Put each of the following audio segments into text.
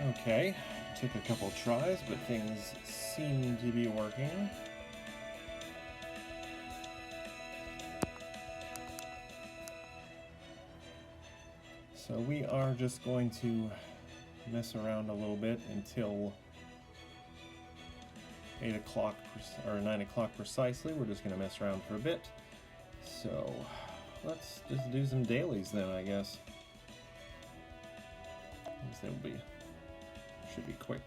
Okay, took a couple tries, but things seem to be working. So we are just going to mess around a little bit until 8 o'clock or 9 o'clock precisely. We're just going to mess around for a bit. So let's just do some dailies then, I guess. They'll be should be quick.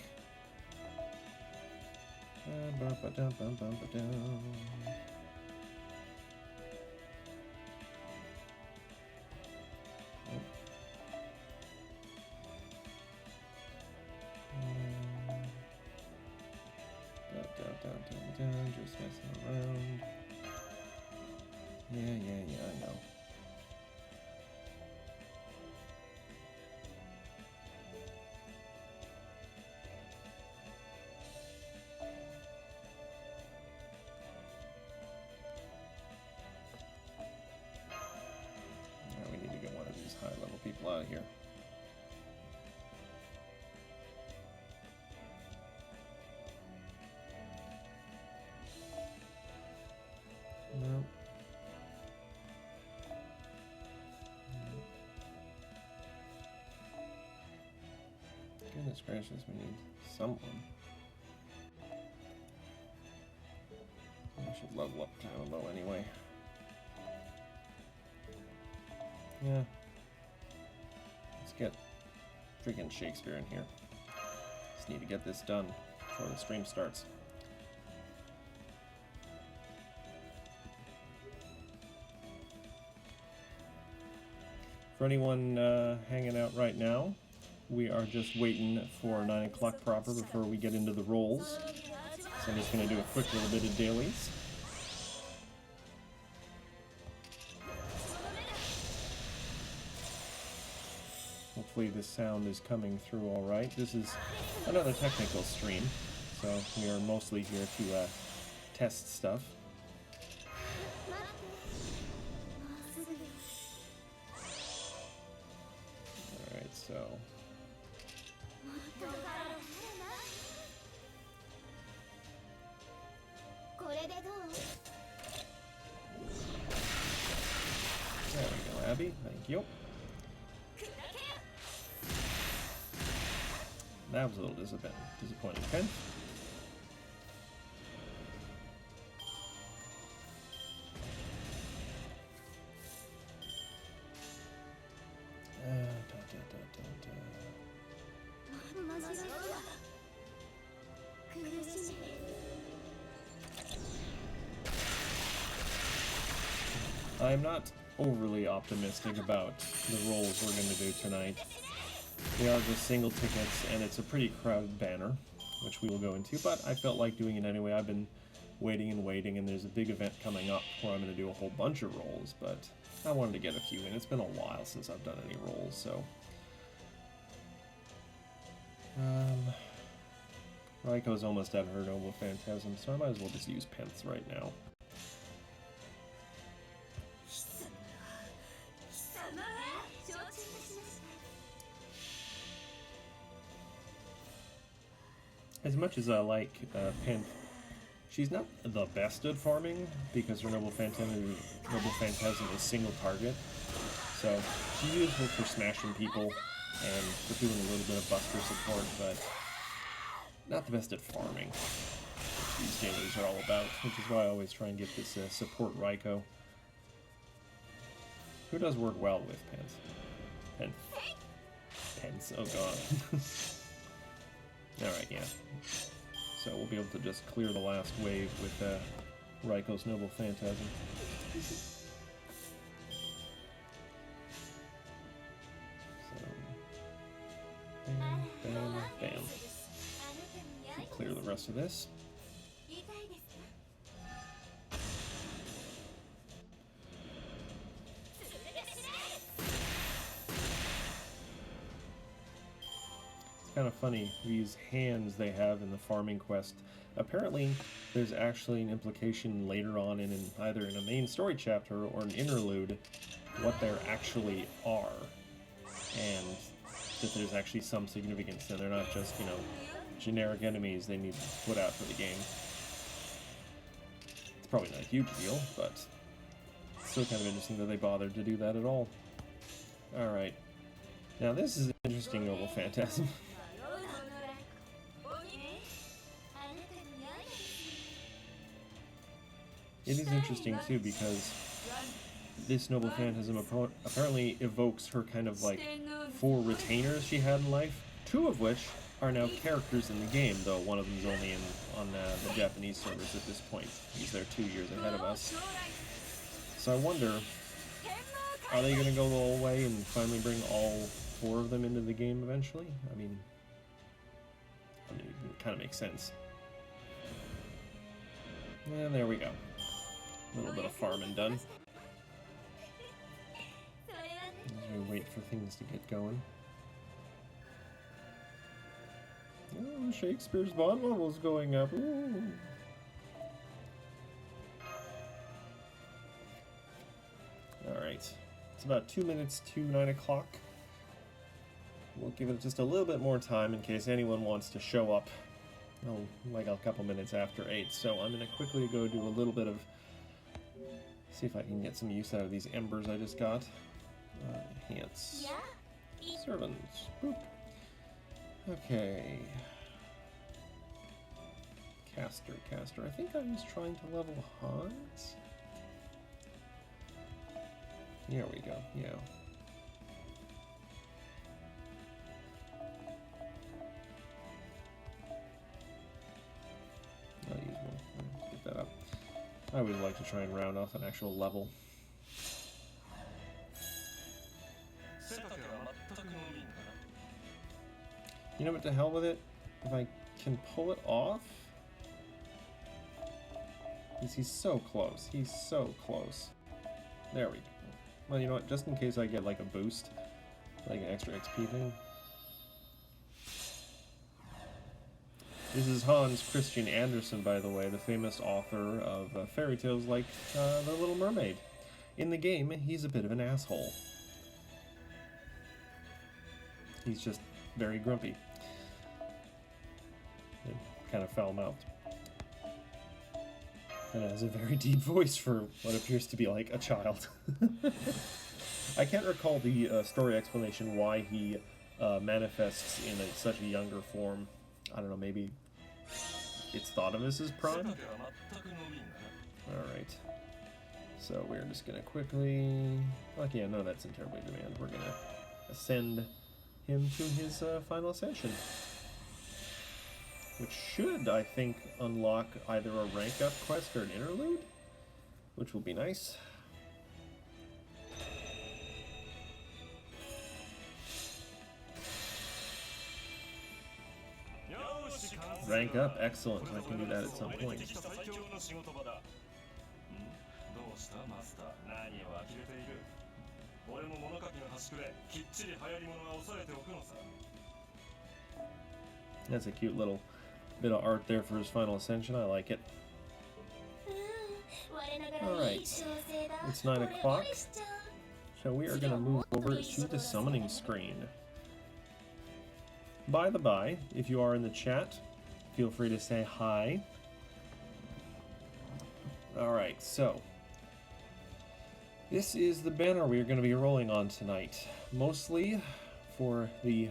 Just messing around. Yeah, I know. Now we need to get one of these high-level people out of here. No. Goodness gracious, we need someone. I should level up down low anyway. Yeah. Let's get freaking Shakespeare in here. Just need to get this done before the stream starts. For anyone hanging out right now, we are just waiting for 9 o'clock proper before we get into the rolls. So I'm just going to do a quick little bit of dailies. Hopefully the sound is coming through all right. This is another technical stream, so we are mostly here to test stuff. Alright, so... There we go, Abby. Thank you. That was a little disappointing. Pen? I'm not overly optimistic about the rolls we're going to do tonight. They are just single tickets, and it's a pretty crowded banner, which we will go into, but I felt like doing it anyway. I've been waiting, and there's a big event coming up where I'm going to do a whole bunch of rolls, but I wanted to get a few in. It's been a while since I've done any rolls, so... Raiko's almost at her Noble Phantasm, so I might as well just use Pence right now. As much as I like Pent, she's not the best at farming because her Noble Phantasm is single target. So she's useful for smashing people and for doing a little bit of buster support, but not the best at farming, which these dailies are all about, which is why I always try and get this support Raiko. Who does work well with Pence? Pence, oh god. Alright, yeah. So we'll be able to just clear the last wave with Raiko's Noble Phantasm. So, bam, bam, bam. Should clear the rest of this. Kind of funny, these hands they have in the farming quest. Apparently, there's actually an implication later on in either in a main story chapter or an interlude what they actually are. And that there's actually some significance and they're not just, you know, generic enemies they need to put out for the game. It's probably not a huge deal, but it's still kind of interesting that they bothered to do that at all. Alright. Now this is an interesting Noble Phantasm. It is interesting too because this Noble Phantasm apparently evokes her kind of like 4 retainers she had in life, 2 of which are now characters in the game, though one of them is only on the Japanese servers at this point. He's there 2 years ahead of us. So I wonder, are they going to go the whole way and finally bring all 4 of them into the game eventually? I mean it kind of makes sense. And there we go. A little bit of farming done. As we wait for things to get going. Oh, Shakespeare's bond level's going up. Ooh. Alright. It's about 2 minutes to 9 o'clock. We'll give it just a little bit more time in case anyone wants to show up. Oh, like a couple minutes after 8. So I'm going to quickly go do a little bit of... see if I can get some use out of these embers I just got. Enhance. Servants. Boop. Okay. Caster. I think I was trying to level Hans. There we go. Yeah. I'll use one. Let's get that up. I would like to try and round off an actual level. You know what, to hell with it? If I can pull it off? He's so close. He's so close. There we go. Well, you know what? Just in case I get like a boost, like an extra XP thing. This is Hans Christian Andersen, by the way, the famous author of fairy tales like The Little Mermaid. In the game, he's a bit of an asshole. He's just very grumpy. And kind of foul-mouthed. And has a very deep voice for what appears to be like a child. I can't recall the story explanation why he manifests in such a younger form. I don't know, maybe it's thought of as his prime? Alright. So we're just gonna quickly... okay, yeah, no, that's in terribly demand. We're gonna ascend him to his final ascension. Which should, I think, unlock either a rank up quest or an interlude, which will be nice. Rank up, excellent. I can do that at some point. That's a cute little bit of art there for his final ascension. I like it. Alright, it's 9 o'clock, so we are going to move over to the summoning screen. By the by, if you are in the chat, feel free to say hi. Alright, so this is the banner we are going to be rolling on tonight. Mostly for the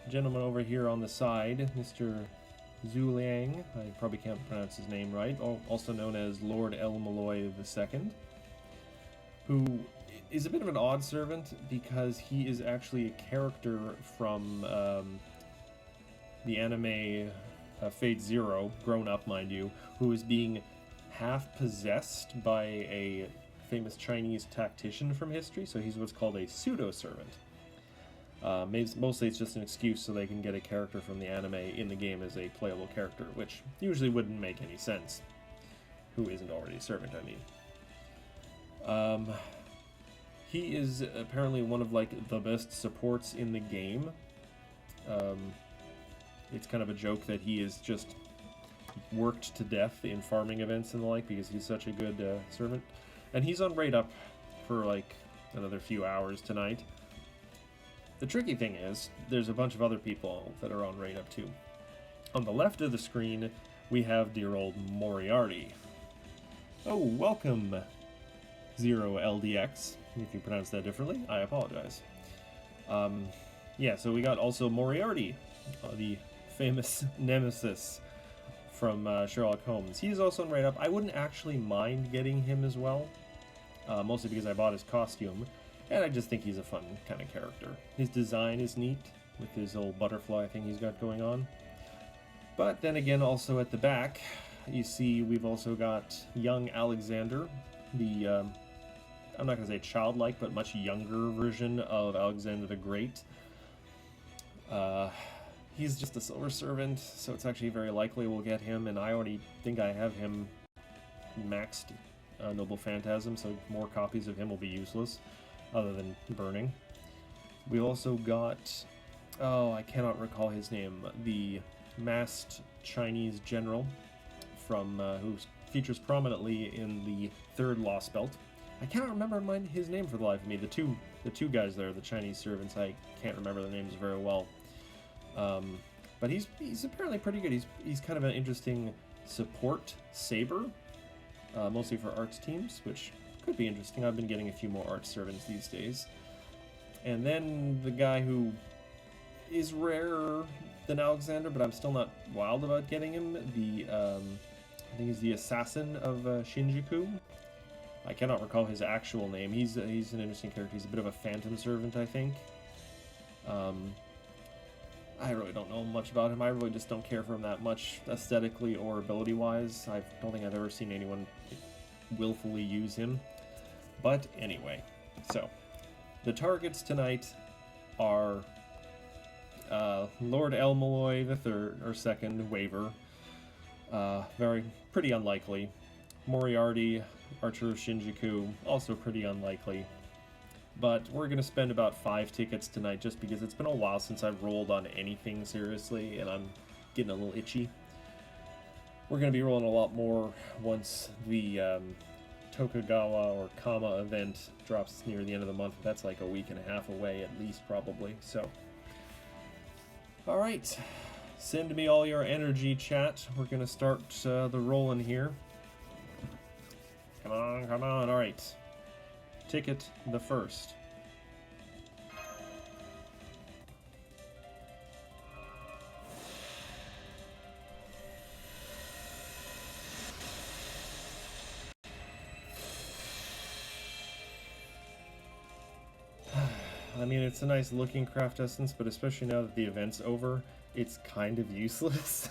gentleman over here on the side, Mr. Zhu Liang, I probably can't pronounce his name right, also known as Lord El Malloy II, who is a bit of an odd servant because he is actually a character from the anime Fate Zero, grown up mind you, who is being half possessed by a famous Chinese tactician from history, so he's what's called a pseudo-servant. Mostly it's just an excuse so they can get a character from the anime in the game as a playable character, which usually wouldn't make any sense. Who isn't already a servant, I mean. He is apparently one of, like, the best supports in the game. It's kind of a joke that he is just worked to death in farming events and the like because he's such a good servant. And he's on raid up for, like, another few hours tonight. The tricky thing is, there's a bunch of other people that are on Raid Up too. On the left of the screen, we have dear old Moriarty. Oh, welcome, Zero LDX. If you pronounce that differently, I apologize. Yeah, so we got also Moriarty, the famous nemesis from Sherlock Holmes. He's also in Raid Up. I wouldn't actually mind getting him as well, mostly because I bought his costume. And I just think he's a fun kind of character. His design is neat, with his old butterfly thing he's got going on. But then again, also at the back, you see we've also got young Alexander, the, I'm not going to say childlike, but much younger version of Alexander the Great. He's just a silver servant, so it's actually very likely we'll get him, and I already think I have him maxed Noble Phantasm, so more copies of him will be useless, other than burning. We also got, oh, I cannot recall his name, the masked Chinese general from who features prominently in the third Lost Belt. I cannot remember his name for the life of me. The two guys there, the Chinese servants, I can't remember their names very well. But he's apparently pretty good. He's kind of an interesting support saber, mostly for arts teams, which could be interesting. I've been getting a few more arts servants these days. And then the guy who is rarer than Alexander, but I'm still not wild about getting him. I think he's the assassin of Shinjuku. I cannot recall his actual name. He's an interesting character. He's a bit of a phantom servant, I think. I really don't know much about him. I really just don't care for him that much aesthetically or ability-wise. I don't think I've ever seen anyone willfully use him. But anyway, so the targets tonight are Lord Elmaloy the third or second waiver, pretty unlikely. Moriarty, Archer of Shinjuku, also pretty unlikely. But we're going to spend about 5 tickets tonight just because it's been a while since I've rolled on anything seriously and I'm getting a little itchy. We're going to be rolling a lot more once the Tokugawa or Kama event drops near the end of the month. That's like a week and a half away at least, probably. So, alright. Send me all your energy, chat. We're going to start the rolling here. Come on, come on. Alright. Ticket the first. I mean, it's a nice looking craft essence, but especially now that the event's over, it's kind of useless.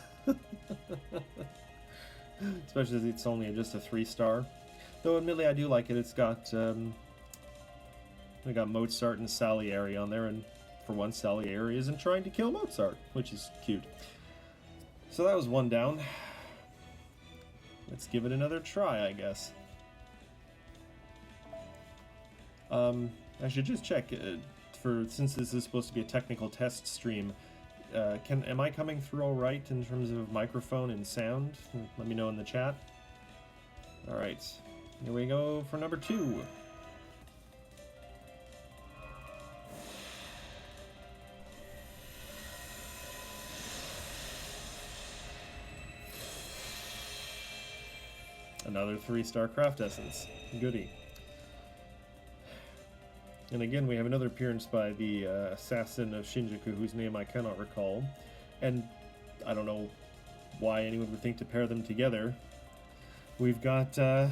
Especially as it's only just a 3-star. Though admittedly I do like it. It's got we got Mozart and Salieri on there, and for once Salieri isn't trying to kill Mozart, which is cute. So that was one down. Let's give it another try, I guess. I should just check since this is supposed to be a technical test stream. Am I coming through all right in terms of microphone and sound? Let me know in the chat. All right, here we go for number 2. Another 3-star craft essence. Goody. And again, we have another appearance by the assassin of Shinjuku, whose name I cannot recall. And I don't know why anyone would think to pair them together. We've got, is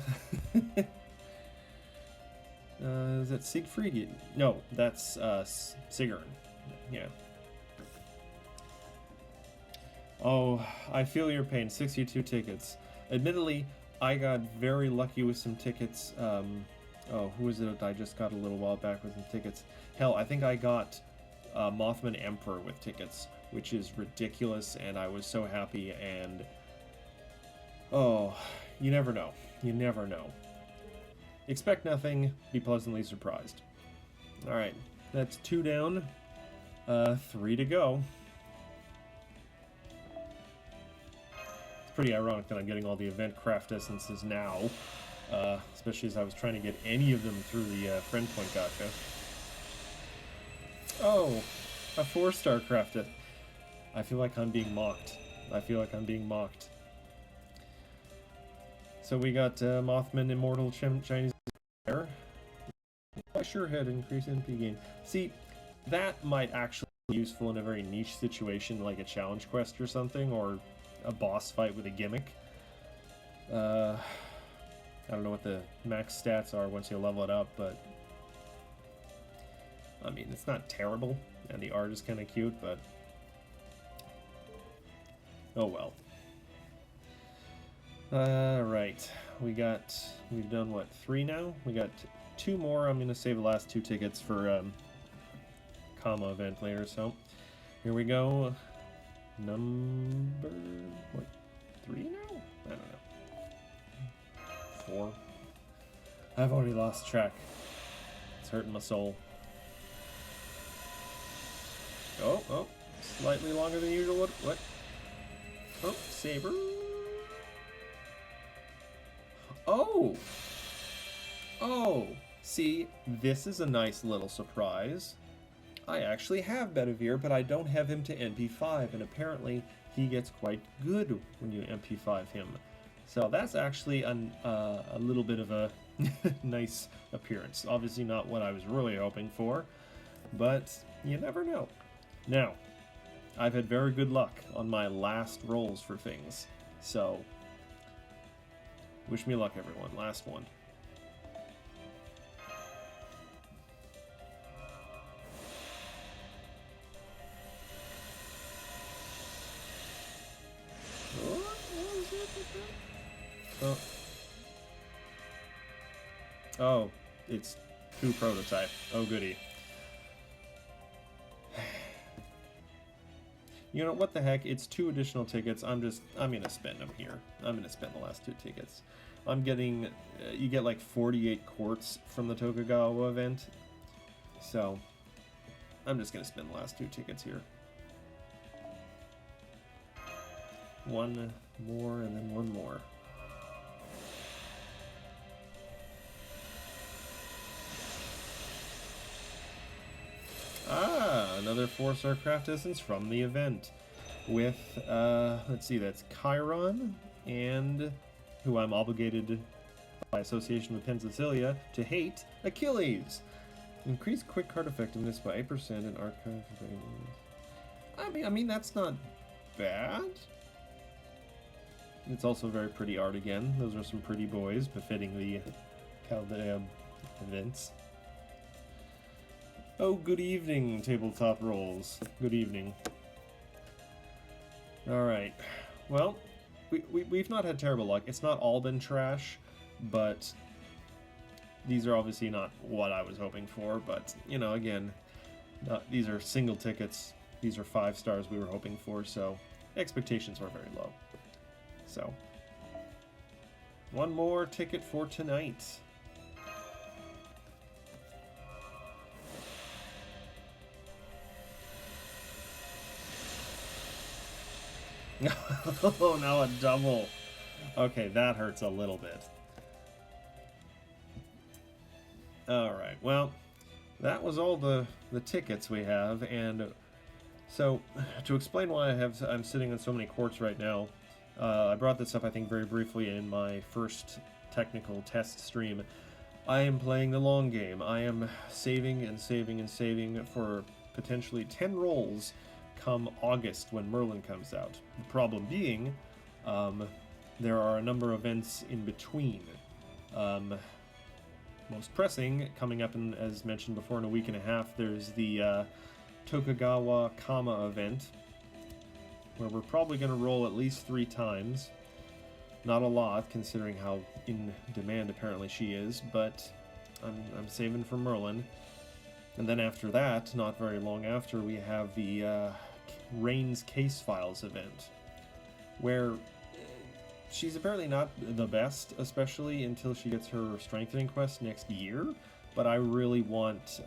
that Siegfried? No, that's Sigrun. Yeah. Oh, I feel your pain. 62 tickets. Admittedly, I got very lucky with some tickets. Oh, who is it I just got a little while back with some tickets? Hell, I think I got Mothman Emperor with tickets, which is ridiculous, and I was so happy, and... Oh, you never know. You never know. Expect nothing, be pleasantly surprised. Alright, that's 2 down, 3 to go. It's pretty ironic that I'm getting all the event craft essences now. Especially as I was trying to get any of them through the friend point gotcha. Oh, a 4-star crafted. I feel like I'm being mocked. I feel like I'm being mocked. So we got Mothman Immortal Chinese Fire. I sure had increased NP gain. See, that might actually be useful in a very niche situation like a challenge quest or something, or a boss fight with a gimmick. I don't know what the max stats are once you level it up, but I mean, it's not terrible, and the art is kind of cute, but oh well. Right, we've done what, 3 now? We got 2 more. I'm gonna save the last 2 tickets for comma event later, so here we go. Number, what, 3 now? I don't know. 4. I've already lost track. It's hurting my soul. Oh, slightly longer than usual. What? Oh, Saber. Oh, see, this is a nice little surprise. I actually have Bedivere, but I don't have him to NP5, and apparently he gets quite good when you NP5 him. So that's actually a little bit of a nice appearance. Obviously not what I was really hoping for, but you never know. Now, I've had very good luck on my last rolls for things, so wish me luck, everyone. Last one. Oh, it's 2 prototype. Oh, goody. You know, what the heck? It's 2 additional tickets. I'm gonna spend them here. I'm gonna spend the last 2 tickets. I'm getting, you get like 48 quartz from the Tokugawa event. So, I'm just gonna spend the last 2 tickets here. 1 more and then 1 more. Another 4-star craft essence from the event with, let's see, that's Chiron, and who I'm obligated by association with Penthesilea to hate, Achilles. Increase quick card effectiveness by 8% in archive. I mean that's not bad. It's also very pretty art again. Those are some pretty boys befitting the Chaldea events. Oh, good evening, Tabletop Rolls. Good evening. Alright. Well, we've not had terrible luck. It's not all been trash, but these are obviously not what I was hoping for. But, you know, again, these are single tickets. These are 5 stars we were hoping for, so expectations were very low. So, 1 more ticket for tonight. Oh, now a double. Okay, that hurts a little bit. Alright, well, that was all the tickets we have, and so, to explain why I'm sitting on so many quartz right now, I brought this up, I think, very briefly in my first technical test stream. I am playing the long game. I am saving and saving and saving for potentially 10 rolls come August when Merlin comes out. The problem being, there are a number of events in between. Most pressing, coming up in, as mentioned before, in a week and a half, there's the Tokugawa Kama event, where we're probably going to roll at least 3 times. Not a lot, considering how in demand apparently she is, but I'm saving for Merlin. And then after that, not very long after, we have the Rain's Case Files event, where she's apparently not the best, especially until she gets her strengthening quest next year, but I really want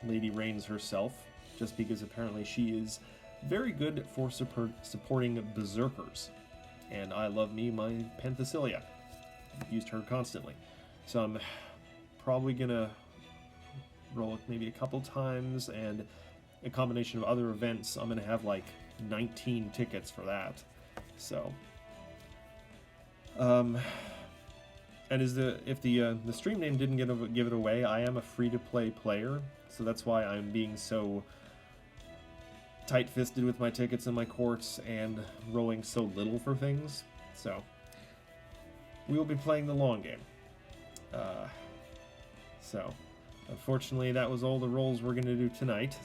Lady Rains herself, just because apparently she is very good for supporting berserkers, and I love me my Penthesilea. Used her constantly. So I'm probably gonna roll it maybe a couple times, and a combination of other events. I'm gonna have like 19 tickets for that. So, and if the stream name didn't give it away, I am a free-to-play player, so that's why I'm being so tight-fisted with my tickets and my courts and rolling so little for things. So we will be playing the long game. So unfortunately, that was all the rolls we're going to do tonight.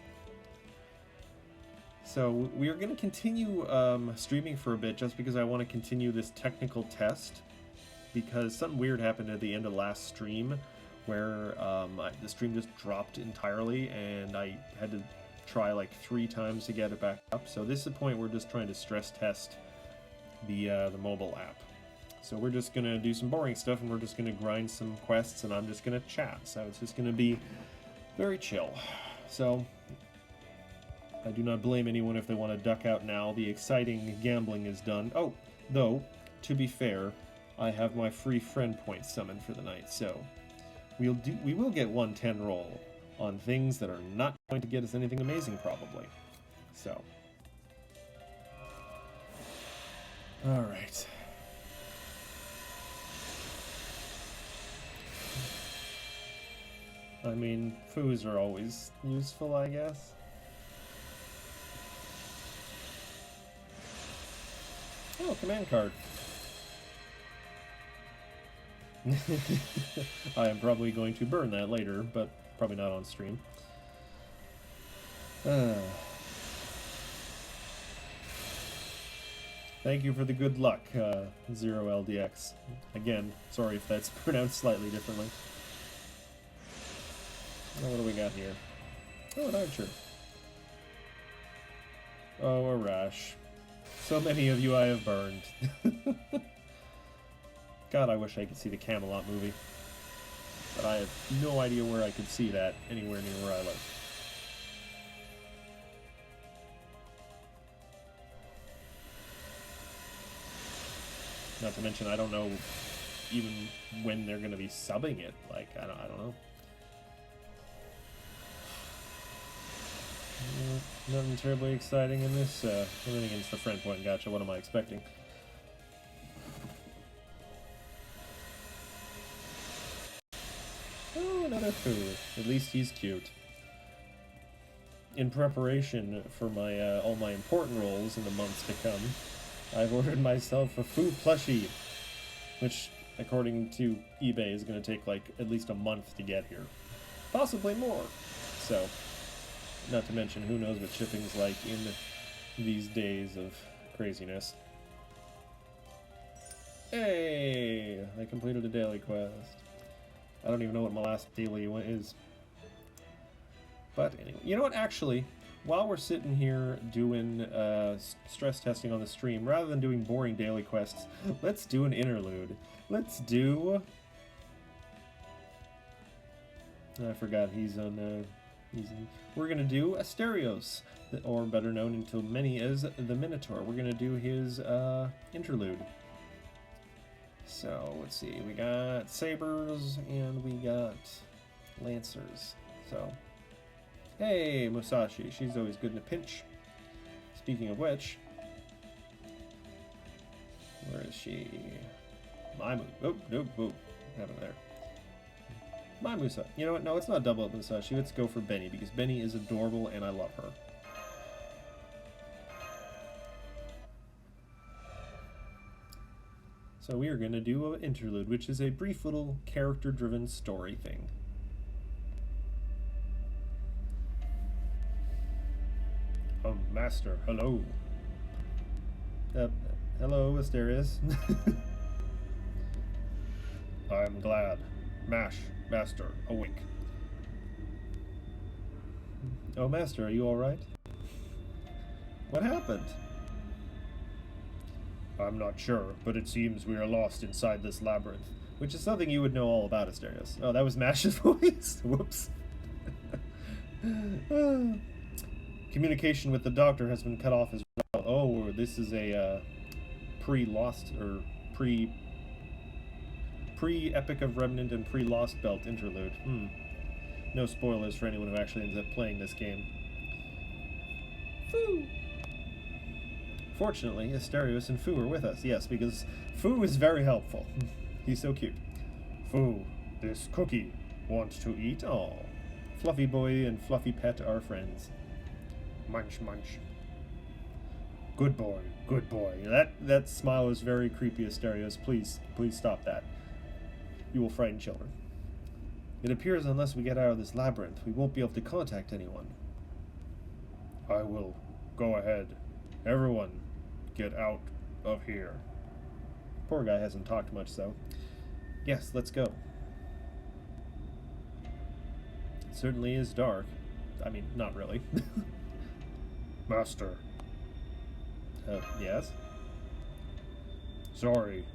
So we are going to continue streaming for a bit just because I want to continue this technical test, because something weird happened at the end of last stream where the stream just dropped entirely and I had to try like 3 times to get it back up. So this is the point we're just trying to stress test the mobile app. So we're just going to do some boring stuff, and we're just going to grind some quests, and I'm just going to chat. So it's just going to be very chill. So I do not blame anyone if they want to duck out now. The exciting gambling is done. Oh, though, to be fair, I have my free friend point summoned for the night, so we will get 110 roll on things that are not going to get us anything amazing, probably. So, all right. I mean, foos are always useful, I guess. Oh, command card. I am probably going to burn that later, but probably not on stream. Thank you for the good luck, Zero LDX. Again, sorry if that's pronounced slightly differently. Oh, what do we got here? Oh, an archer. Oh, a rash. So many of you I have burned. God, I wish I could see the Camelot movie. But I have no idea where I could see that anywhere near where I live. Not to mention, I don't know even when they're going to be subbing it. Like, I don't know. Nothing terribly exciting in this. Everything against the friend point. Gotcha. What am I expecting? Oh, another food. At least he's cute. In preparation for my all my important roles in the months to come, I've ordered myself a Foo plushie, which, according to eBay, is going to take like at least a month to get here. Possibly more. So, not to mention, who knows what shipping's like in these days of craziness. Hey! I completed a daily quest. I don't even know what my last daily one is. But anyway, you know what, actually, while we're sitting here doing stress testing on the stream, rather than doing boring daily quests, let's do an interlude. Let's do... I forgot he's on... We're going to do Asterios, or better known to many as the Minotaur. We're going to do his interlude. So, let's see. We got sabers, and we got lancers. So, hey, Musashi. She's always good in a pinch. Speaking of which, where is she? My oh, nope, oh, happened there. My Musa. You know what? No, let's not double up Musashi. Let's go for Benny, because Benny is adorable and I love her. So we are going to do an interlude, which is a brief little character-driven story thing. Oh, Master, hello. Hello, Asterios. I'm glad. Master, awake. Oh, Master, are you alright? What happened? I'm not sure, but it seems we are lost inside this labyrinth, which is something you would know all about, Asterios. Oh, that was Mash's voice? Whoops. Communication with the doctor has been cut off as well. Oh, this is a pre-Lost, or pre-Epic of Remnant and pre-Lost Belt interlude. No spoilers for anyone who actually ends up playing this game. Foo! Fortunately, Asterios and Fu are with us, yes, because Fu is very helpful. He's so cute. Fu, this cookie wants to eat all. Fluffy boy and Fluffy pet are friends. Munch, munch. Good boy, good boy. That smile is very creepy, Asterios. Please stop that. You will frighten children. It appears unless we get out of this labyrinth, we won't be able to contact anyone. I will go ahead. Everyone, get out of here. Poor guy hasn't talked much, though. Yes, let's go. It certainly is dark. I mean, not really. Master. Yes? Sorry.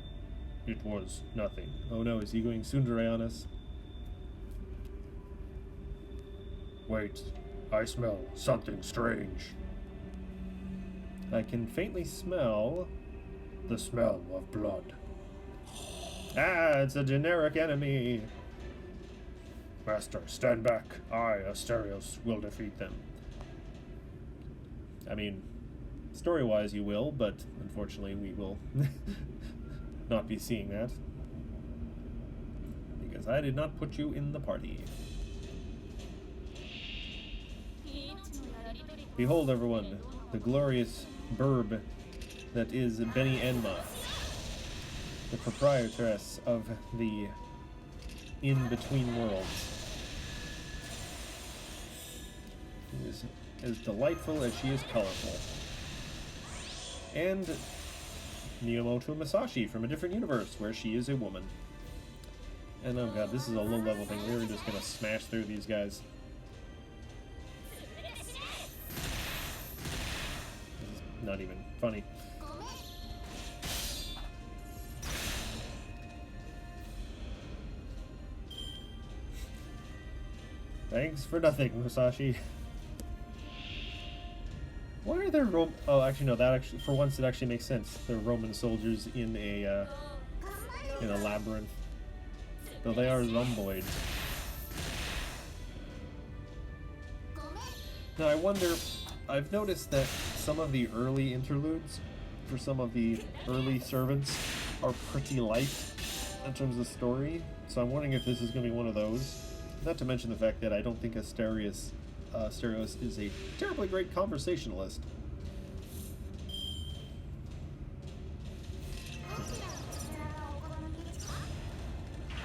It was nothing. Oh no, is he going tsundere on us? Wait, I smell something strange. I can faintly smell the smell of blood. Ah, it's a generic enemy. Master, stand back. I, Asterios, will defeat them. I mean, story-wise you will, but unfortunately we will not be seeing that. Because I did not put you in the party. Behold, everyone, the glorious burb that is Benny Enma, the proprietress of the In-Between Worlds. She is as delightful as she is colorful. And Miyamoto Masashi from a different universe where she is a woman. And oh god, this is a low-level thing. We're just gonna smash through these guys. Not even funny. Thanks for nothing, Musashi. Why are there oh, actually no, that actually, for once it actually makes sense. They're Roman soldiers in a labyrinth. Though they are zomboids. Now I wonder, I've noticed that some of the early interludes for some of the early servants are pretty light in terms of story, so I'm wondering if this is going to be one of those. Not to mention the fact that I don't think Asterios is a terribly great conversationalist.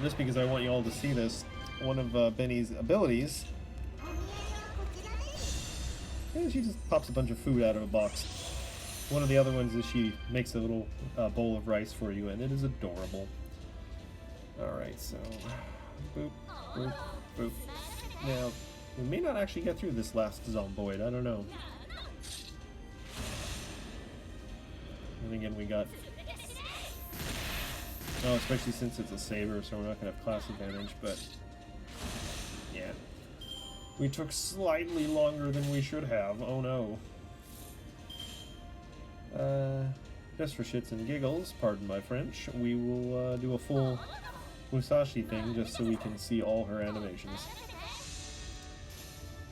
Just because I want you all to see this, one of Benny's abilities, and she just pops a bunch of food out of a box. One of the other ones is she makes a little bowl of rice for you, and it is adorable. Alright, so boop, boop, boop. Now, we may not actually get through this last zomboid, I don't know. And again, we got... Oh, especially since it's a saber, so we're not going to have class advantage, but... Yeah. We took slightly longer than we should have, oh no. Just for shits and giggles, pardon my French, we will do a full Musashi thing just so we can see all her animations.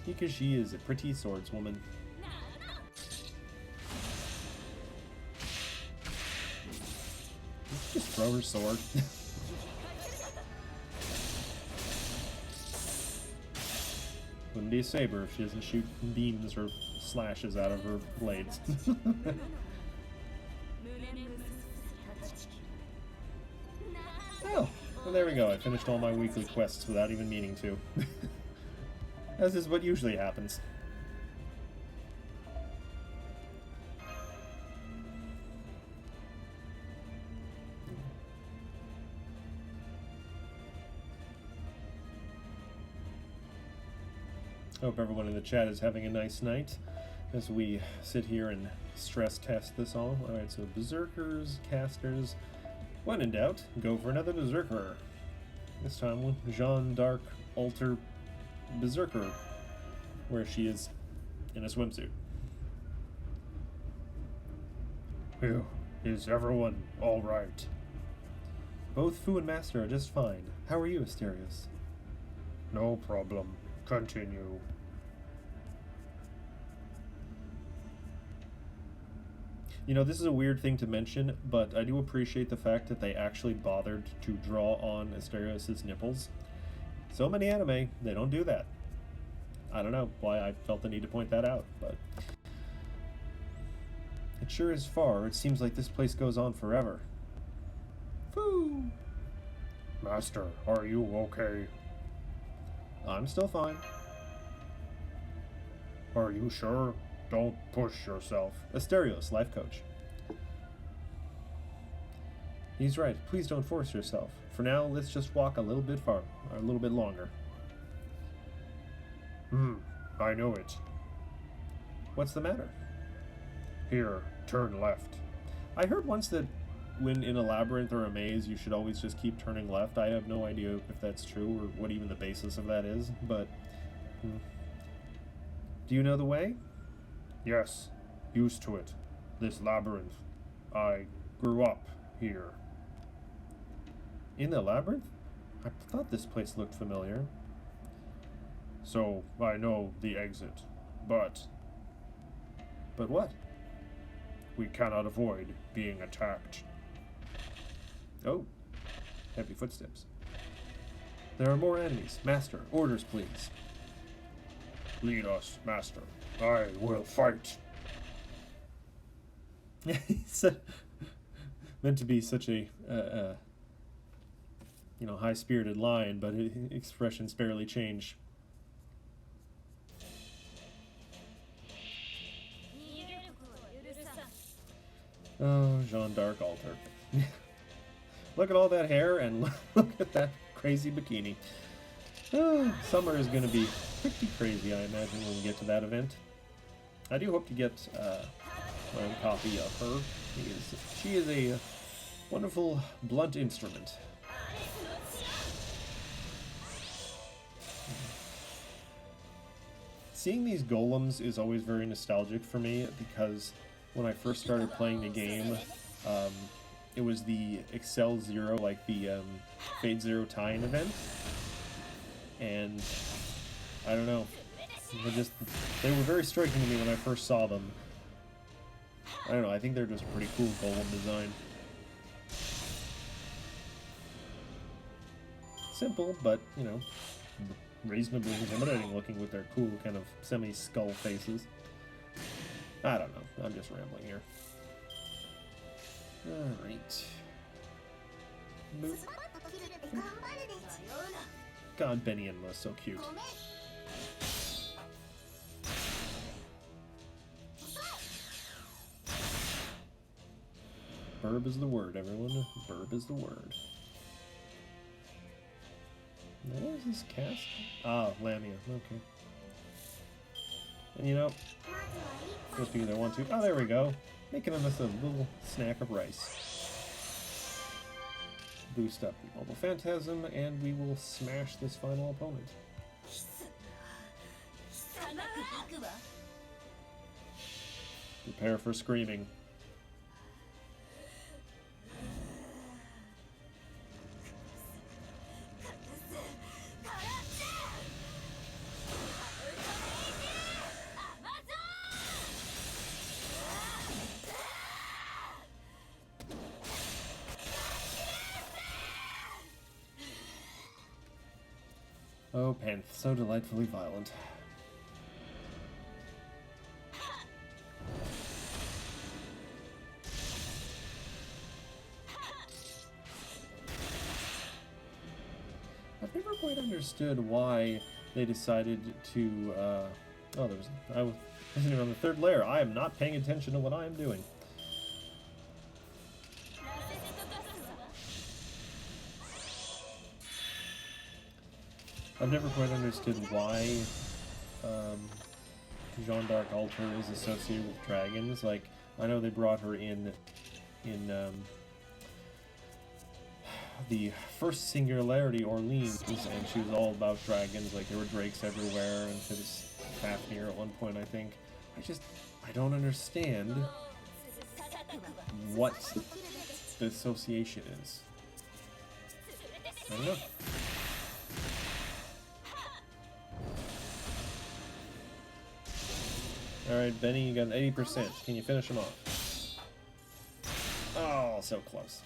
Because she is a pretty swordswoman. Just throw her sword. Wouldn't be a saber if she doesn't shoot beams or slashes out of her blades. Oh, well there we go. I finished all my weekly quests without even meaning to. As is what usually happens. Hope everyone in the chat is having a nice night as we sit here and stress test this all. Alright, so berserkers, casters. When in doubt, go for another berserker. This time with Jeanne d'Arc Alter Berserker, where she is in a swimsuit. Phew, is everyone alright? Both Fu and Master are just fine. How are you, Asterios? No problem. Continue. You know, this is a weird thing to mention, but I do appreciate the fact that they actually bothered to draw on Asterios' nipples. So many anime, they don't do that. I don't know why I felt the need to point that out, but... It sure is far. It seems like this place goes on forever. Whew. Master, are you okay? I'm still fine. Are you sure? Don't push yourself. Asterios, life coach. He's right. Please don't force yourself. For now, let's just walk a little bit far, or a little bit longer. I know it. What's the matter? Here, turn left. I heard once that when in a labyrinth or a maze, you should always just keep turning left. I have no idea if that's true or what even the basis of that is, but... Do you know the way? Yes, used to it. This labyrinth. I grew up here. In the labyrinth? I thought this place looked familiar. So, I know the exit. But... But what? We cannot avoid being attacked. Oh. Heavy footsteps. There are more enemies. Master, orders please. Lead us, Master. I will fight. He's meant to be such a, you know, high-spirited lion, but his expressions barely change. Oh, Jeanne d'Arc altar. Look at all that hair and look at that crazy bikini. Oh, summer is going to be pretty crazy, I imagine, when we get to that event. I do hope to get my own copy of her. She is a wonderful blunt instrument. Seeing these golems is always very nostalgic for me because when I first started playing the game, it was the Excel Zero, like the Fate Zero tie-in event. And I don't know, they were very striking to me when I first saw them. I don't know, I think they're just a pretty cool golem design. Simple, but, you know, reasonably intimidating looking with their cool kind of semi-skull faces. I don't know, I'm just rambling here. Alright. Boop. God, Benny and was so cute. Burb is the word, everyone. Burb is the word. What is this cast? Ah, Lamia. Okay. And you know, just because I want to. Oh, there we go. Making us a little snack of rice. Boost up the Mobile Phantasm, and we will smash this final opponent. Prepare for screaming. Oh, Penth, so delightfully violent. I've never quite understood why they decided to, oh, I wasn't even on the third layer. I am not paying attention to what I am doing. I've never quite understood why Jeanne d'Arc altar is associated with dragons. Like, I know they brought her in the first Singularity Orleans, and she was all about dragons. Like, there were drakes everywhere, and she was Fafnir at one point, I think. I don't understand what the association is. I don't know. Alright, Benny, you got 80%. Can you finish him off? Oh, so close.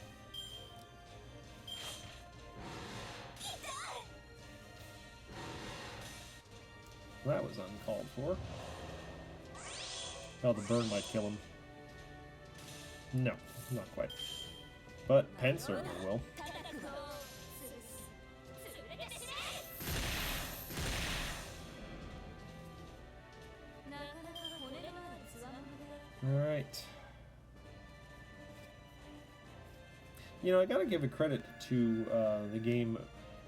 That was uncalled for. Oh, the burn might kill him. No, not quite. But Pen certainly will. Alright. You know, I gotta give a credit to the game.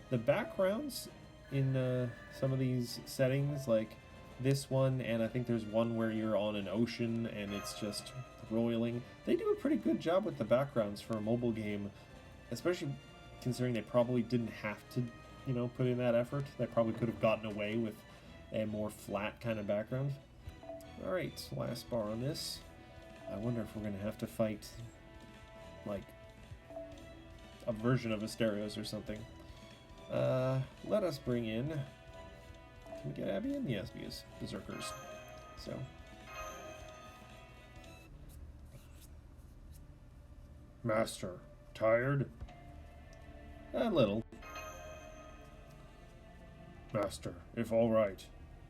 The backgrounds in some of these settings, like this one, and I think there's one where you're on an ocean and it's just roiling. They do a pretty good job with the backgrounds for a mobile game, especially considering they probably didn't have to, you know, put in that effort. They probably could have gotten away with a more flat kind of background. Alright, last bar on this. I wonder if we're going to have to fight, like, a version of Asterios or something. Let us bring in... Can we get Abby in? Yes, because Berserkers. So... Master, tired? A little. Master, if all right,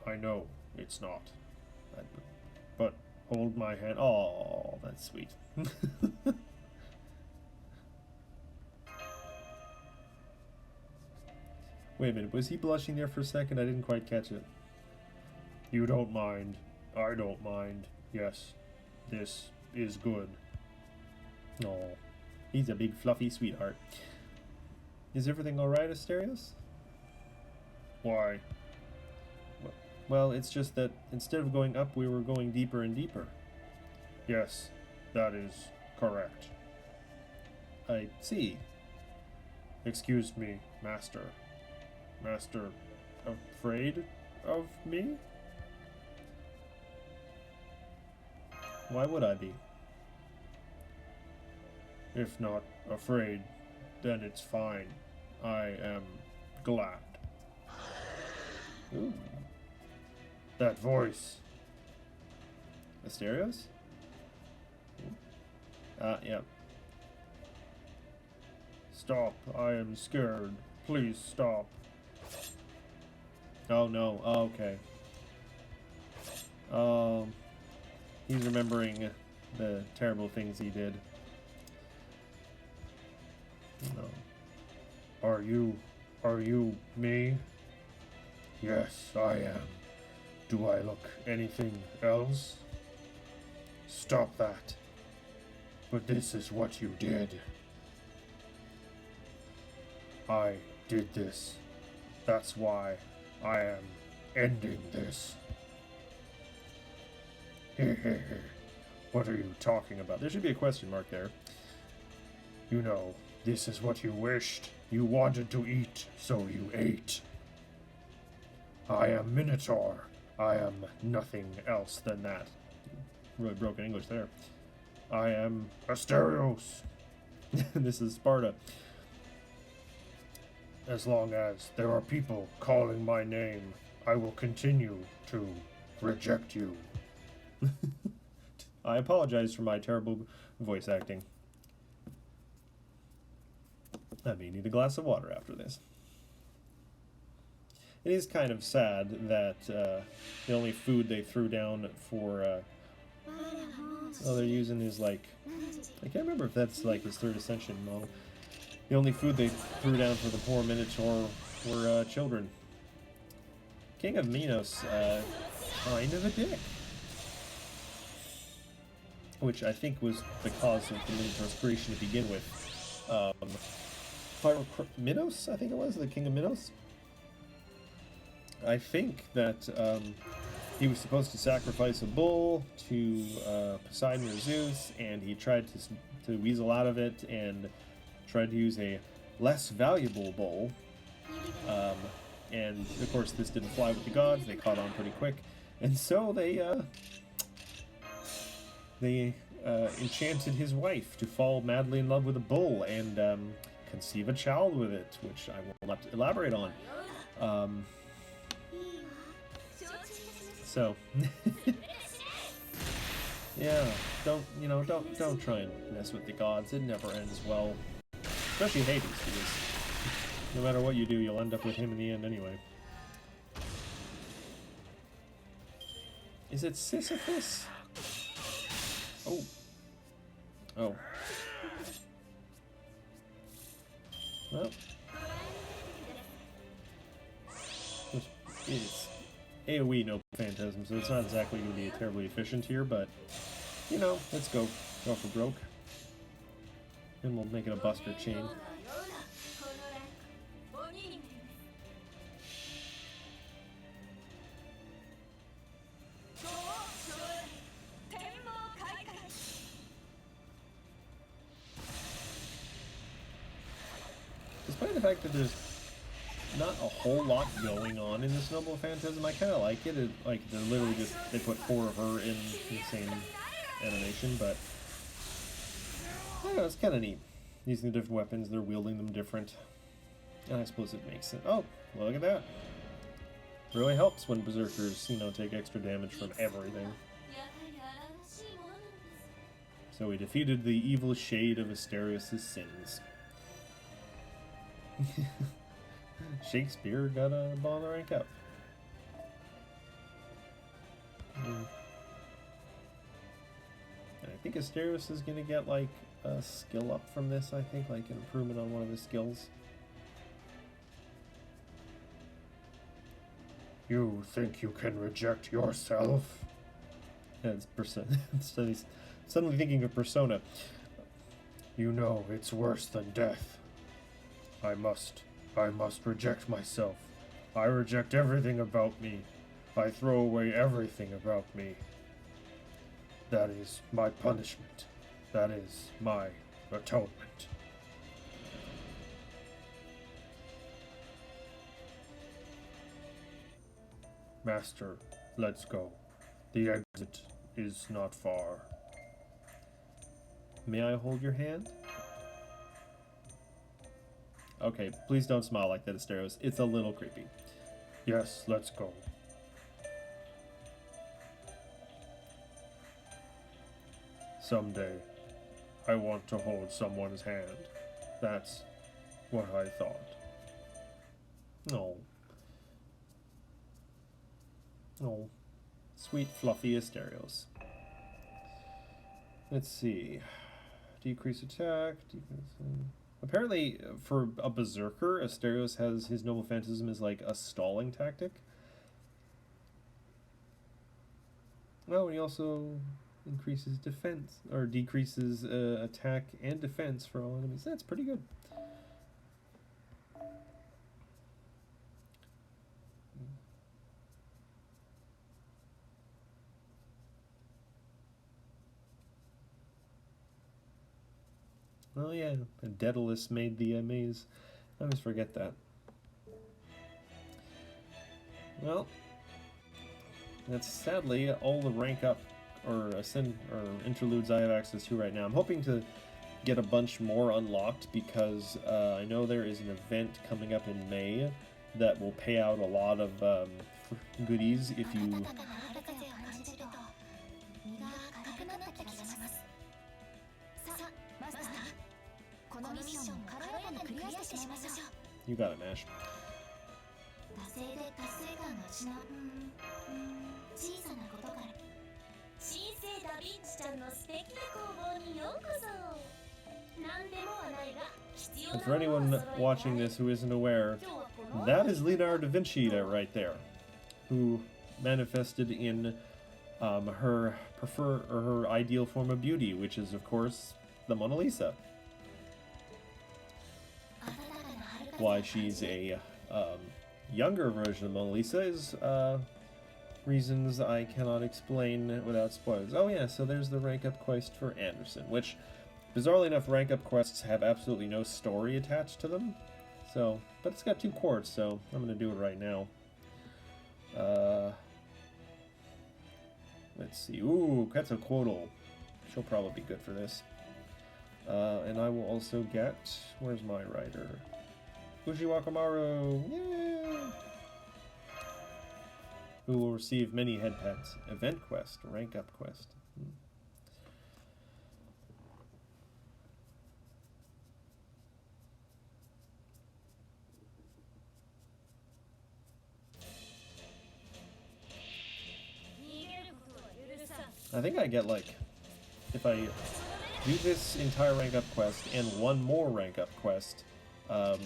I know it's not. But hold my hand. Oh, that's sweet. Wait a minute, was he blushing there for a second? I didn't quite catch it. You don't mind. I don't mind. Yes, this is good. Oh, he's a big fluffy sweetheart. Is everything alright, Asterios? Why? Well, it's just that instead of going up, we were going deeper and deeper. Yes, that is correct. I see. Excuse me, Master. Master, afraid of me? Why would I be? If not afraid, then it's fine. I am glad. Ooh. That voice. Asterios? Yeah. Stop. I am scared. Please stop. Oh no. Oh, okay. He's remembering the terrible things he did. No. Are you me? Yes, I am. Do I look anything else? Stop that. But this is what you did. I did this. That's why I am ending this. What are you talking about? There should be a question mark there. You know, this is what you wished. You wanted to eat, so you ate. I am Minotaur. I am nothing else than that. Really broken English there. I am Asterios. This is Sparta. As long as there are people calling my name, I will continue to reject you. I apologize for my terrible voice acting. I may need a glass of water after this. It is kind of sad that the only food they threw down for all they're using is like, I can't remember if that's like his third ascension model. The only food they threw down for the poor Minotaur were children. King of Minos, kind of a dick. Which I think was the cause of the Minotaur's creation to begin with. Minos, I think it was, the King of Minos? I think that he was supposed to sacrifice a bull to Poseidon or Zeus, and he tried to weasel out of it and tried to use a less valuable bull. And of course this didn't fly with the gods, they caught on pretty quick. And so they enchanted his wife to fall madly in love with a bull and conceive a child with it, which I will not elaborate on. So, Yeah, don't try and mess with the gods. It never ends well. Especially Hades, because no matter what you do, you'll end up with him in the end anyway. Is it Sisyphus? Oh. Oh. Well. It's AoE no Phantasm, so it's not exactly going to be terribly efficient here, but, you know, let's go. Go for broke. And we'll make it a Buster chain. Despite the fact that there's not a whole lot going on in this Noble Phantasm, I kind of like it. Like, they're literally just, they put 4 of her in the same animation, but I don't know, it's kind of neat. Using the different weapons, they're wielding them different. And I suppose it makes it. Oh, look at that. Really helps when Berserkers, you know, take extra damage from everything. So we defeated the evil shade of Asterios' sins. Shakespeare got a ball on the rank up. And I think Asterios is going to get, like, a skill up from this, I think, like an improvement on one of his skills. You think you can reject yourself? Yeah, it's Persona. He's suddenly thinking of Persona. You know it's worse than death. I must reject myself. I reject everything about me. I throw away everything about me. That is my punishment. That is my atonement. Master, let's go. The exit is not far. May I hold your hand? Okay, please don't smile like that, Asterios. It's a little creepy. Yes, let's go. Someday, I want to hold someone's hand. That's what I thought. No. Oh, sweet fluffy Asterios. Let's see. Decrease attack. Apparently, for a Berserker, Asterios has his Noble Phantasm is like a stalling tactic. Oh, and he also increases defense, or decreases attack and defense for all enemies. That's pretty good. Oh yeah, and Daedalus made the maze. I always forget that. Well, that's sadly all the rank up or ascend or interludes I have access to right now. I'm hoping to get a bunch more unlocked because I know there is an event coming up in May that will pay out a lot of goodies if you... You got it, Mash. And for anyone watching this who isn't aware, that is Leonardo da Vinci right there, who manifested in her ideal form of beauty, which is of course the Mona Lisa. Why she's a younger version of Mona Lisa is reasons I cannot explain without spoilers. Oh yeah, so there's the rank up quest for Anderson, which, bizarrely enough, rank up quests have absolutely no story attached to them. So, but it's got 2 quartz, so I'm gonna do it right now. Let's see. Ooh, Quetzalcoatl. She'll probably be good for this. And I will also get... Where's my rider? Fujiwakamaru! Yay! Who will receive many head pets. Event quest, rank up quest. I think I get like, if I do this entire rank up quest and one more rank up quest, I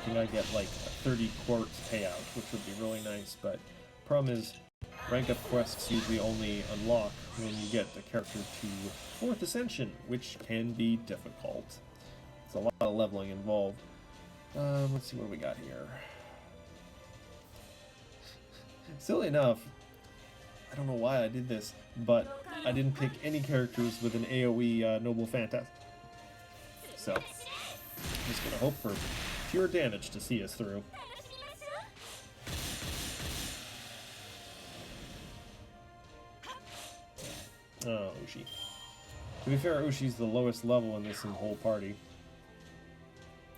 think I get like a 30 quartz payout, which would be really nice, but problem is, rank up quests usually only unlock when you get the character to 4th Ascension, which can be difficult. It's a lot of leveling involved. Let's see what we got here. Silly enough, I don't know why I did this, but I didn't pick any characters with an AoE Noble Phantasm. So, I'm just gonna hope for pure damage to see us through. Oh, Ushi. To be fair, Ushi's the lowest level in this whole party.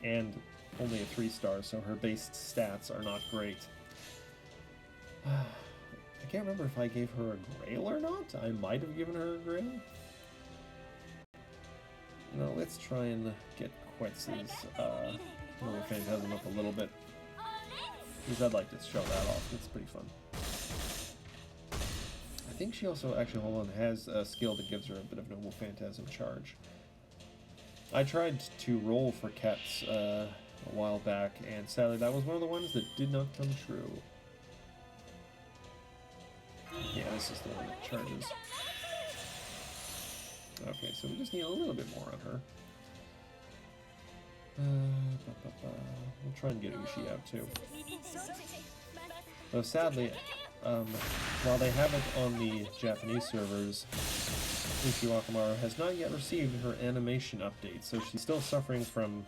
And only a 3-star, so her base stats are not great. I can't remember if I gave her a Grail or not. I might have given her a Grail. No, let's try and get Quetz's Noble Phantasm up a little bit. Because I'd like to show that off. It's pretty fun. I think she also, actually, hold on, has a skill that gives her a bit of Noble Phantasm charge. I tried to roll for Kets a while back, and sadly that was one of the ones that did not come true. Yeah, this is the one that charges. Okay, so we just need a little bit more on her. We'll try and get Ushi out too. Though sadly, while they have it on the Japanese servers, Ushi Wakamaru has not yet received her animation update, so she's still suffering from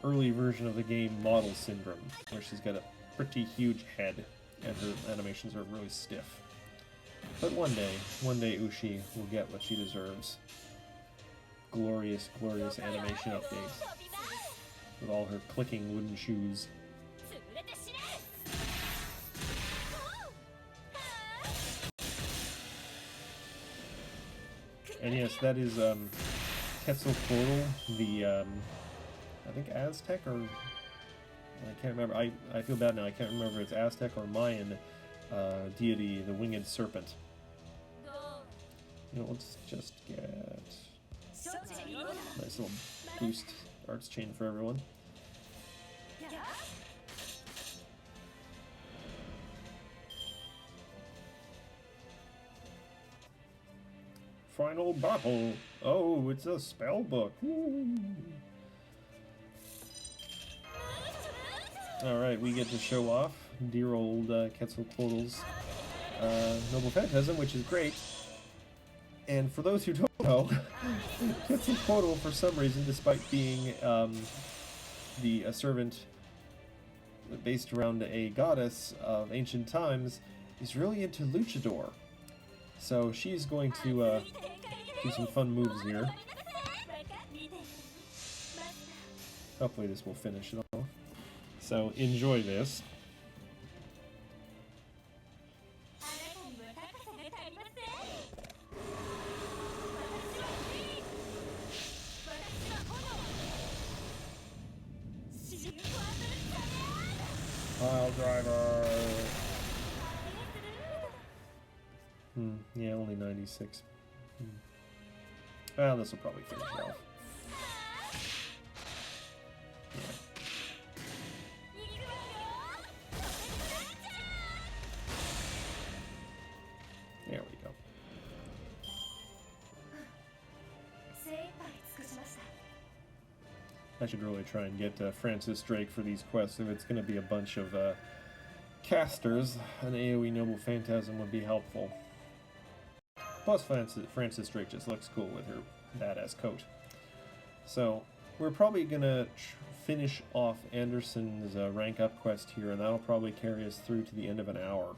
early version of the game model syndrome, where she's got a pretty huge head and her animations are really stiff. But one day Ushi will get what she deserves. Glorious, glorious animation updates with all her clicking wooden shoes. And yes, that is Quetzalcoatl, the I think Aztec, or I can't remember. I feel bad now. I can't remember if it's Aztec or Mayan deity, the winged serpent. You know, let's just get a nice little boost arts chain for everyone. Final battle. Oh, it's a spell book. Alright, we get to show off dear old Quetzalcoatl's Noble Phantasm, which is great. And for those who don't know, Quetzalcoatl, for some reason, despite being a servant based around a goddess of ancient times, is really into luchador. So she's going to do some fun moves here. Hopefully this will finish it off. So enjoy this. Pile driver. Yeah, only 96. Well, this will probably finish it off. Yeah. There we go. I should really try and get Francis Drake for these quests. If it's going to be a bunch of casters, an AoE Noble Phantasm would be helpful. Plus, Francis Drake just looks cool with her badass coat. So, we're probably going to finish off Anderson's rank up quest here, and that'll probably carry us through to the end of an hour.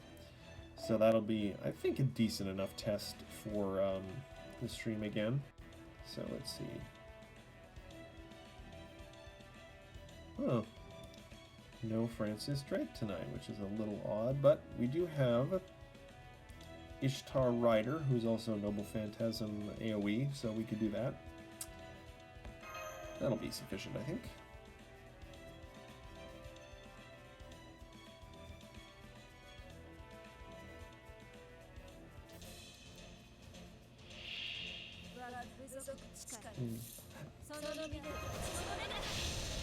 So that'll be, I think, a decent enough test for the stream again. So let's see. Oh, no Francis Drake tonight, which is a little odd, but we do have Ishtar Rider, who's also Noble Phantasm AoE, so we could do that. That'll be sufficient, I think.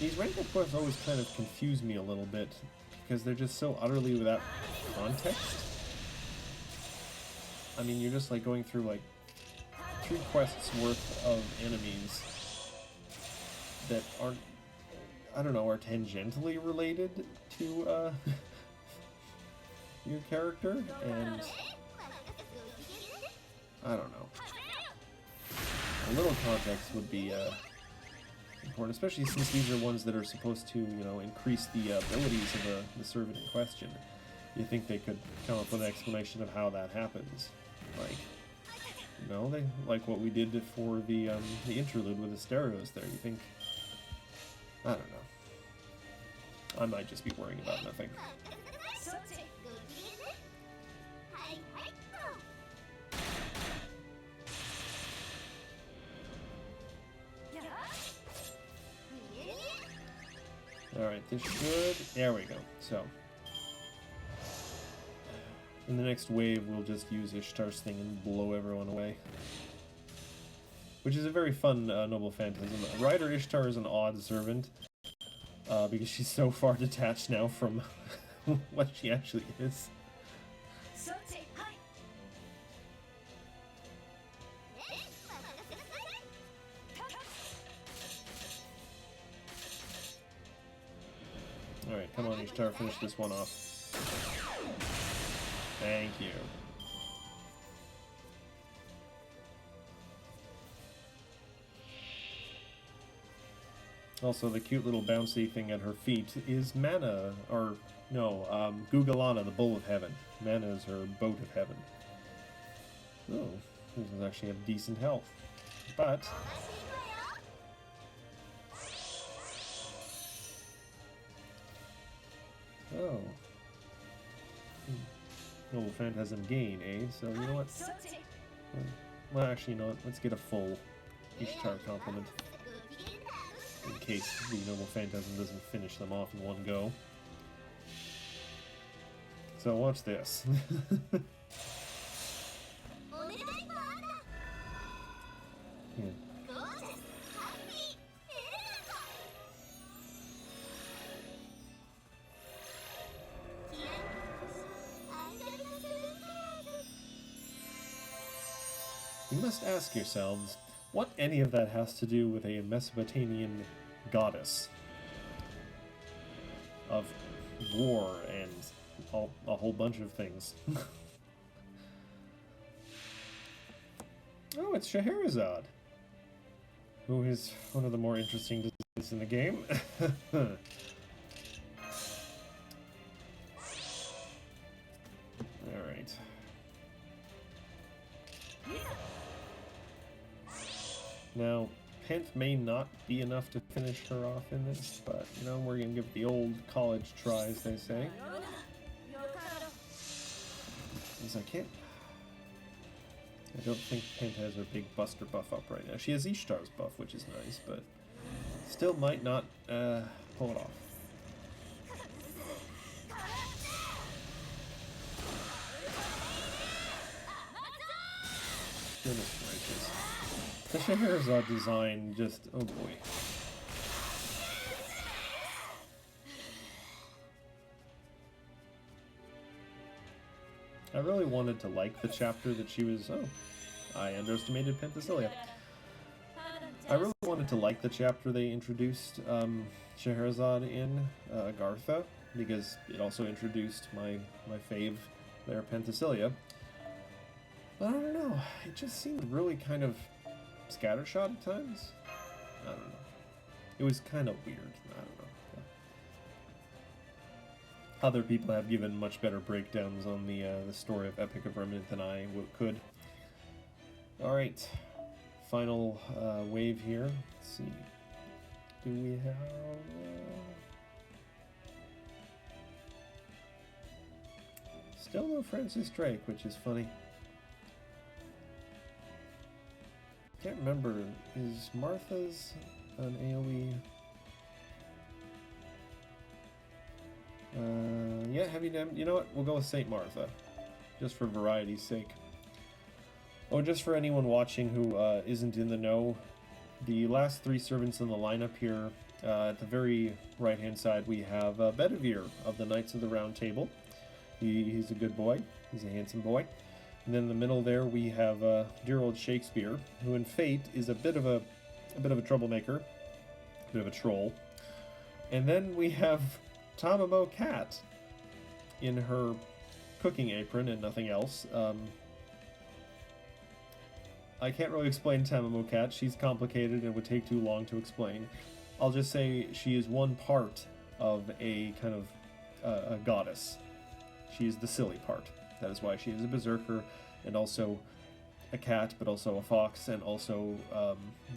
These ranked quests always kind of confuse me a little bit because they're just so utterly without context. I mean, you're just like going through like 2 quests worth of enemies that aren't, I don't know, are tangentially related to your character, and I don't know. A little context would be important, especially since these are ones that are supposed to, you know, increase the abilities of the servant in question. You think they could come up with an explanation of how that happens, like, you know, they like what we did for the interlude with the stereos there. You think, I don't know. I might just be worrying about nothing. Alright, this should... There we go. So, in the next wave, we'll just use Ishtar's thing and blow everyone away. Which is a very fun Noble Phantasm. Rider Ishtar is an odd servant, because she's so far detached now from what she actually is. Alright, come on Ishtar, finish this one off. Thank you. Also, the cute little bouncy thing at her feet is Mana, or no, Gugalana, the Bull of Heaven. Mana is her boat of heaven. Oh, this does actually have decent health. But oh. Noble Phantasm gain, eh? So, you know what? Well, actually, you know what? Let's get a full Ishtar compliment. In case the Noble Phantasm doesn't finish them off in one go. So, watch this. Yeah. You must ask yourselves what any of that has to do with a Mesopotamian goddess of war and a whole bunch of things. Oh, it's Scheherazade, who is one of the more interesting designs in the game. Alright. Now, Pent may not be enough to finish her off in this, but, you know, we're gonna give it the old college try, as they say. Because I don't think Pent has her big Buster buff up right now. She has Ishtar's buff, which is nice, but still might not pull it off. Goodness gracious. The Scheherazade design just, oh boy. I really wanted to like the chapter that she was, oh, I underestimated Penthesilea. I really wanted to like the chapter they introduced Scheherazade in, Agartha, because it also introduced my fave there, Penthesilea. But I don't know, it just seemed really kind of scattershot at times. I don't know. It was kind of weird. I don't know. Other people have given much better breakdowns on the story of Epic of Remnant than I could. Alright. Final wave here. Let's see. Do we have... Still no Francis Drake, which is funny. Can't remember. Is Martha's an AoE? Yeah, heavy damage. You know what? We'll go with Saint Martha, just for variety's sake. Oh, just for anyone watching who isn't in the know, the last three servants in the lineup here, at the very right-hand side, we have Bedivere of the Knights of the Round Table. He's a good boy. He's a handsome boy. And then in the middle there, we have dear old Shakespeare, who in Fate is a bit of a troublemaker, a bit of a troll. And then we have Tamamo Cat in her cooking apron and nothing else. I can't really explain Tamamo Cat. She's complicated and would take too long to explain. I'll just say she is one part of a kind of a goddess. She is the silly part. That is why she is a berserker and also a cat, but also a fox, and also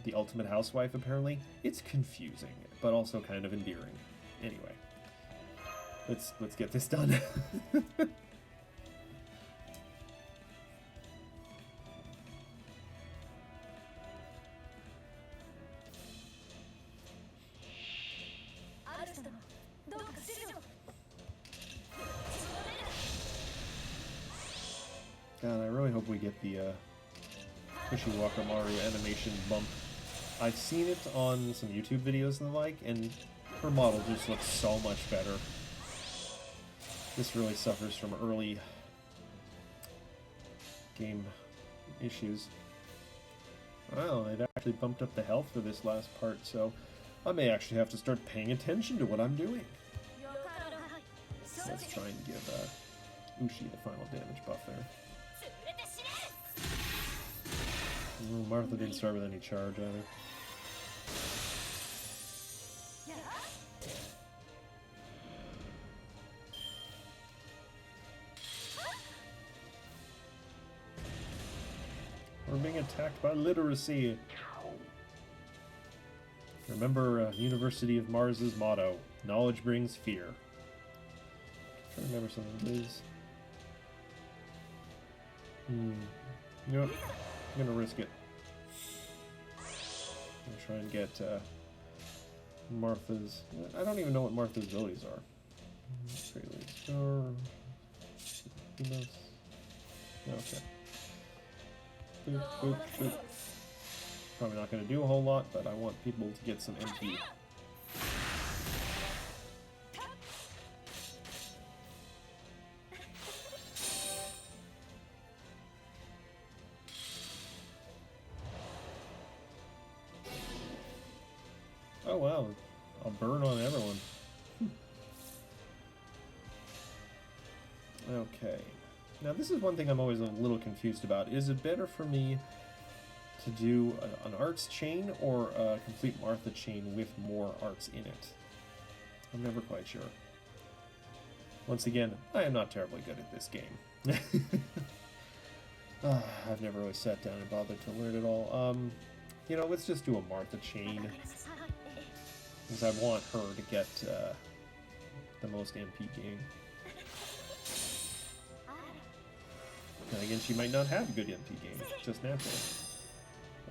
the ultimate housewife, apparently. It's confusing, but also kind of endearing. Anyway, let's get this done. God, I really hope we get the Kushiwaka Maru animation bump. I've seen it on some YouTube videos and the like, and her model just looks so much better. This really suffers from early game issues. Wow, it actually bumped up the health for this last part, so I may actually have to start paying attention to what I'm doing. Let's try and give Ushi the final damage buff there. Oh, Martha didn't start with any charge either. We're being attacked by literacy. Remember University of Mars's motto, knowledge brings fear. I'm trying to remember something, Liz. You know what? I'm gonna risk it. I'm gonna try and get Martha's... I don't even know what Martha's abilities are. Okay. Boop, boop, boop. Probably not gonna do a whole lot, but I want people to get some MP. Oh wow, I'll burn on everyone. Okay. Now this is one thing I'm always a little confused about. Is it better for me to do an arts chain or a complete Martha chain with more arts in it? I'm never quite sure. Once again, I am not terribly good at this game. I've never really sat down and bothered to learn it all. You know, let's just do a Martha chain. Because I want her to get the most MP gain. And again, she might not have good MP gain, just naturally.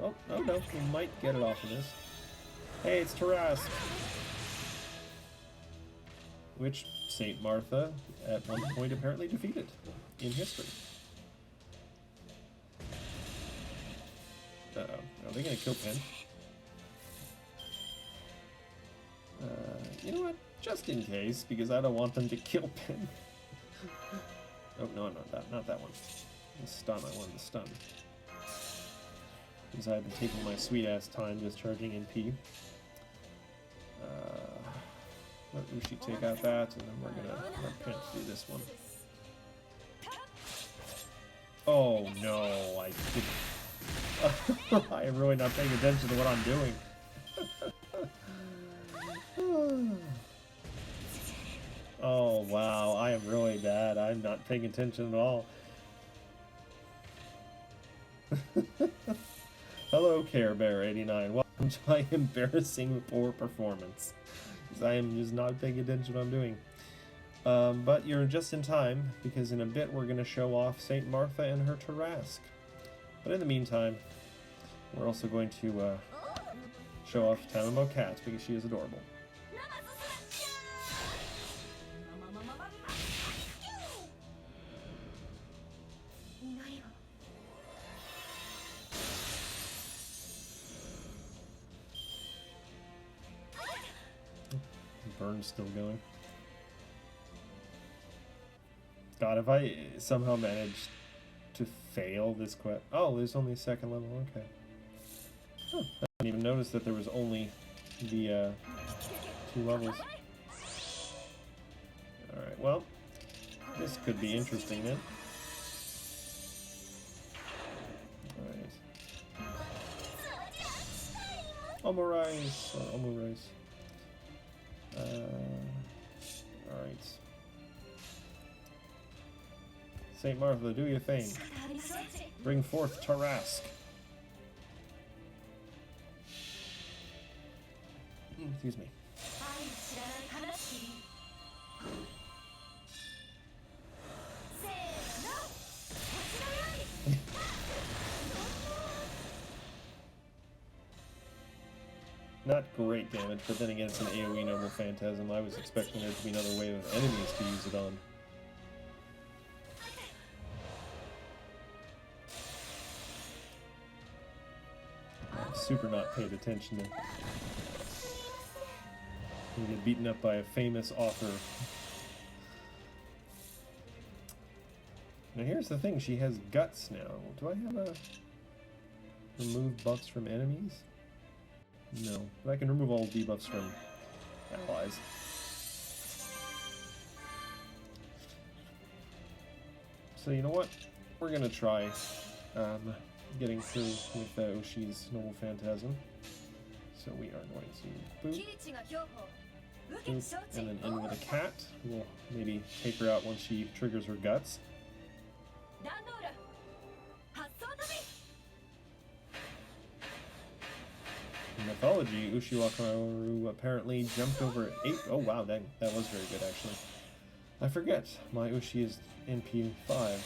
Oh, oh no, we might get it off of this. Hey, it's Tarrasque! Which Saint Martha, at one point, apparently defeated in history. Uh-oh. Are they gonna kill Pen? You know what? Just in case, because I don't want them to kill Pen. Oh, no, not that one. The stun, I wanted the stun. Because I've been taking my sweet-ass time just charging NP. Let Ushi take out that, and then we're gonna let Pent do this one. Oh no, I didn't. I am really not paying attention to what I'm doing. Oh wow, I am really bad. I'm not paying attention at all. Hello, Care Bear 89. Welcome to my embarrassing poor performance. Because I am just not paying attention to what I'm doing. But you're just in time, because in a bit we're going to show off Saint Martha and her Tarrasque. But in the meantime, we're also going to show off Tamamo Cat, because she is adorable. burn's still going. God, if I somehow managed to fail this quest... Oh, there's only a second level, okay. Huh. I didn't even notice that there was only the 2 levels. Alright, well, this could be interesting then. Alright. Omurice, or Omurice. Alright. St. Martha, do your thing. Bring forth Tarask. Excuse me. Not great damage, but then again it's an AoE Noble Phantasm. I was expecting there to be another wave of enemies to use it on. I've super not paid attention to. You get beaten up by a famous author. Now here's the thing, she has guts now. Do I have a remove buffs from enemies? No, but I can remove all debuffs from allies. So you know what? We're gonna try getting through with Oshi's Noble Phantasm. So we are going to boop, boop, and then end with a cat. We'll maybe take her out once she triggers her guts. In mythology, Ushiwakaru apparently jumped over 8. Oh wow, that was very good actually. I forget, my Ushi is NP5.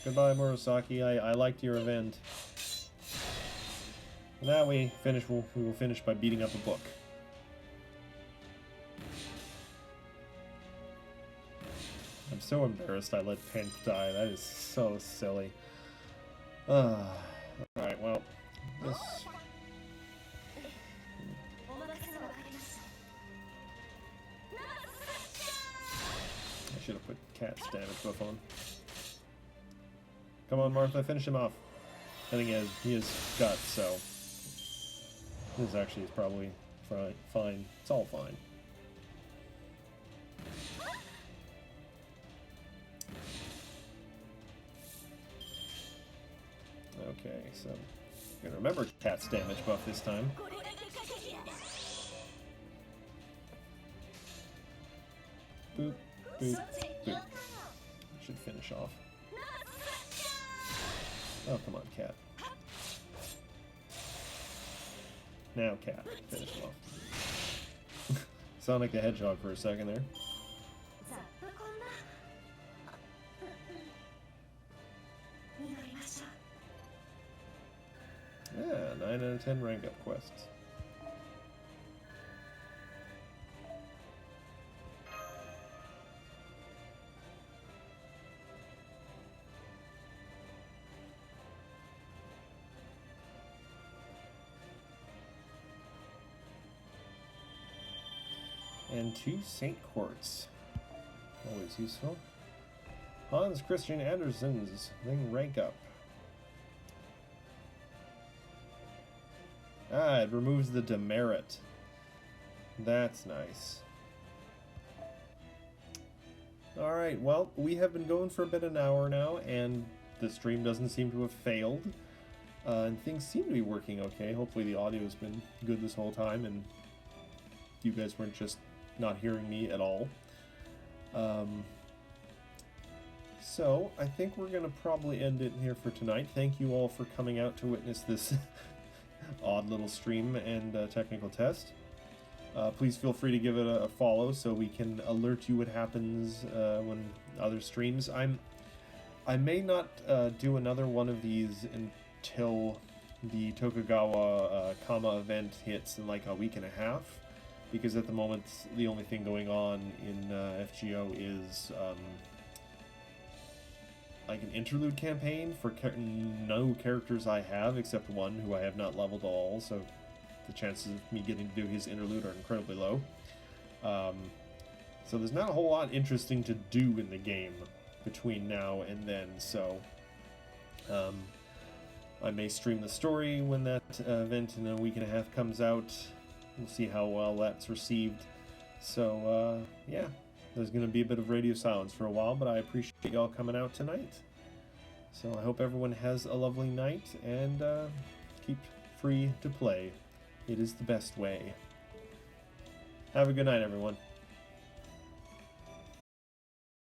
Goodbye, Murasaki. I liked your event. Now we will finish by beating up a book. I'm so embarrassed I let Pent die. That is so silly. Alright, well, this... I should have put Cat's damage buff on. Come on, Martha, finish him off. I think he has guts, so... This actually is probably fine. It's all fine. Okay, so I'm gonna remember Cat's damage buff this time. Boop, boop, boop. Should finish off. Oh, come on, Cat. Now, Cat, finish him off. Sonic the Hedgehog for a second there. Yeah, 9 out of 10 rank up quests. And 2 Saint Quartz. Always useful. Hans Christian Andersen's thing rank up. Ah, it removes the demerit. That's nice. Alright, well, we have been going for about an hour now, and the stream doesn't seem to have failed. And things seem to be working okay. Hopefully the audio's been good this whole time, and you guys weren't just not hearing me at all. So, I think we're going to probably end it here for tonight. Thank you all for coming out to witness this odd little stream and technical test. Please feel free to give it a follow so we can alert you what happens when other streams. I may not do another one of these until the Tokugawa Kama event hits in like a week and a half, because at the moment the only thing going on in FGO is like an interlude campaign for no characters I have except one who I have not leveled at all, so the chances of me getting to do his interlude are incredibly low. So there's not a whole lot interesting to do in the game between now and then, so I may stream the story when that event in a week and a half comes out. We'll see how well that's received. So, yeah, there's going to be a bit of radio silence for a while, but I appreciate y'all coming out tonight. So I hope everyone has a lovely night, and keep free to play. It is the best way. Have a good night, everyone.